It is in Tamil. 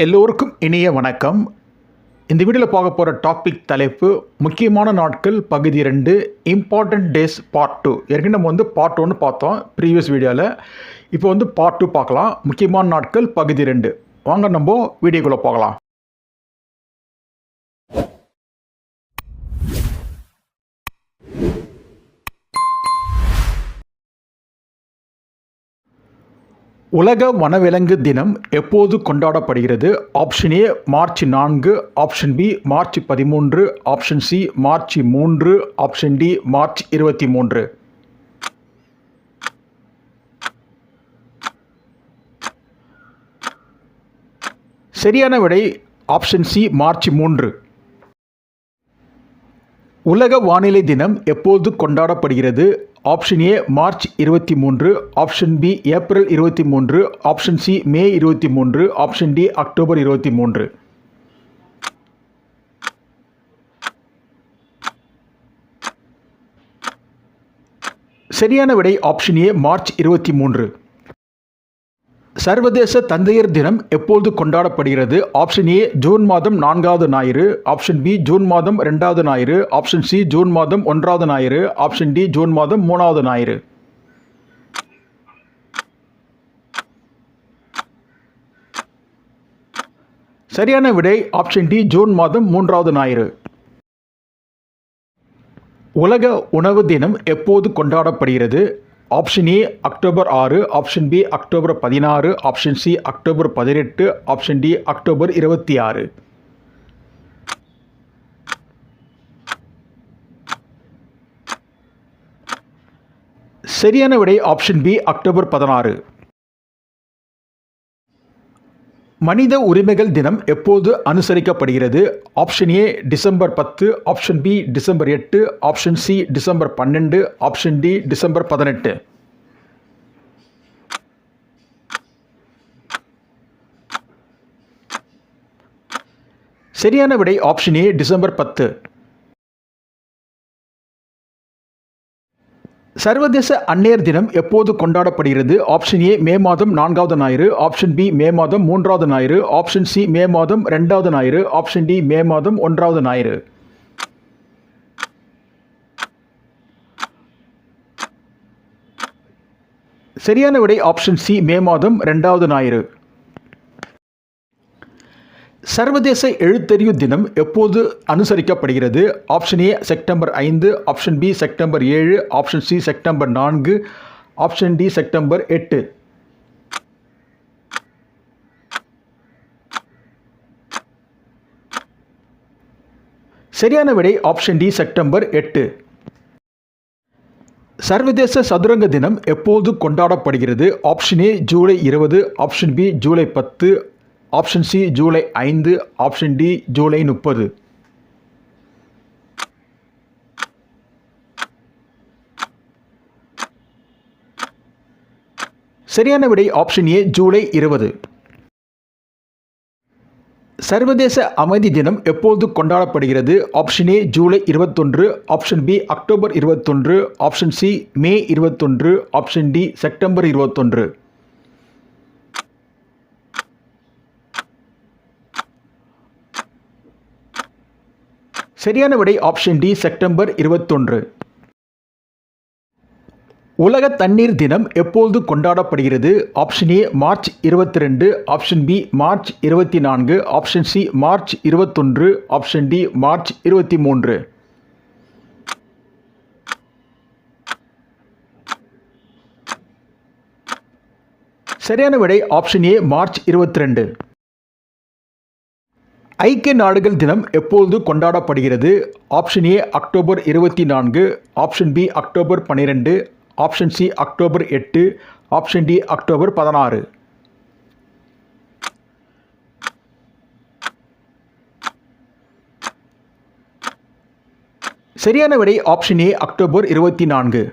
எல்லோருக்கும் இனிய வணக்கம். இந்த வீடியோவில் பார்க்க போகிற டாபிக் தலைப்பு முக்கியமான நாட்கள் பகுதி 2 இம்பார்ட்டன்ட் டேஸ் பார்ட் 2. ஏற்கனவே நம்ம பார்ட் 1 பார்த்தோம் ப்ரீவியஸ் வீடியோவில். இப்போ பார்ட் 2 பார்க்கலாம். முக்கியமான நாட்கள் பகுதி 2. வாங்க நம்ம வீடியோக்குள்ளே போகலாம். உலக வனவிலங்கு தினம் எப்போது கொண்டாடப்படுகிறது? Option A March 4, option B March 13, option C March 3, option D March 23. சரியான விடை ஆப்ஷன் சி மார்ச் 3. உலக வானிலை தினம் எப்போது கொண்டாடப்படுகிறது? Option A March 23, option B April 23, option C May 23, option D October 23. சரியான விடை ஆப்ஷன் ஏ மார்ச் 23. சர்வதேச தந்தையர் தினம் எப்போது கொண்டாடப்படுகிறது? ஆப்ஷன் ஏ ஜூன் மாதம் 4வது ஞாயிறு, ஆப்ஷன் பி ஜூன் மாதம் 2வது ஞாயிறு, ஆப்ஷன் சி ஜூன் மாதம் 1வது ஞாயிறு, ஆப்ஷன் டி ஜூன் மாதம் 3வது ஞாயிறு. சரியான விடை ஆப்ஷன் டி ஜூன் மாதம் 3வது ஞாயிறு. உலக உணவு தினம் எப்போது கொண்டாடப்படுகிறது? Option A October 6, option B October 16, option C October 18, option D October 26. சரியான விடை ஆப்ஷன் பி அக்டோபர் 16. மனித உரிமைகள் தினம் எப்போது அனுசரிக்கப்படுகிறது? Option A December 10, option B December 8, option C December 12, option D December 18. சரியான விடை ஆப்ஷன் ஏ டிசம்பர் 10. சர்வதேச அன்னையர் தினம் எப்போது கொண்டாடப்படுகிறது? ஆப்ஷன் ஏ மே மாதம் 4வது ஞாயிறு, ஆப்ஷன் பி மே மாதம் 3வது ஞாயிறு, ஆப்ஷன் சி மே மாதம் 2வது ஞாயிறு, ஆப்ஷன் டி மே மாதம் 1வது ஞாயிறு. சரியான விடை ஆப்ஷன் சி மே மாதம் 2வது ஞாயிறு. சர்வதேச எழுத்தறிவு தினம் எப்போது அனுசரிக்கப்படுகிறது? Option A September 5, option B September 7, option C September 4, option D September 8. சரியான விடை ஆப்ஷன் டி செப்டம்பர் 8. சர்வதேச சதுரங்க தினம் எப்போது கொண்டாடப்படுகிறது? Option A July 20, option B July 10, option C July 5, option D July 30. சரியான விடை ஆப்ஷன் ஏ ஜூலை 20. சர்வதேச அமைதி தினம் எப்போது கொண்டாடப்படுகிறது? Option A July 21, option B October 21, option C May 21, option D September 21. சரியான விடை ஆப்ஷன் டி செப்டம்பர் 21. உலக தண்ணீர் தினம் எப்போது கொண்டாடப்படுகிறது? Option A March 22, option B March 24, option C March 21, option D March 23. சரியான விடை ஆப்ஷன் ஏ மார்ச் 22. ஐக்கிய நாடுகள் தினம் எப்போது கொண்டாடப்படுகிறது? Option A October 24, option B October 12, option C October 8, option D October 16. சரியான விடை ஆப்ஷன் ஏ அக்டோபர் 24.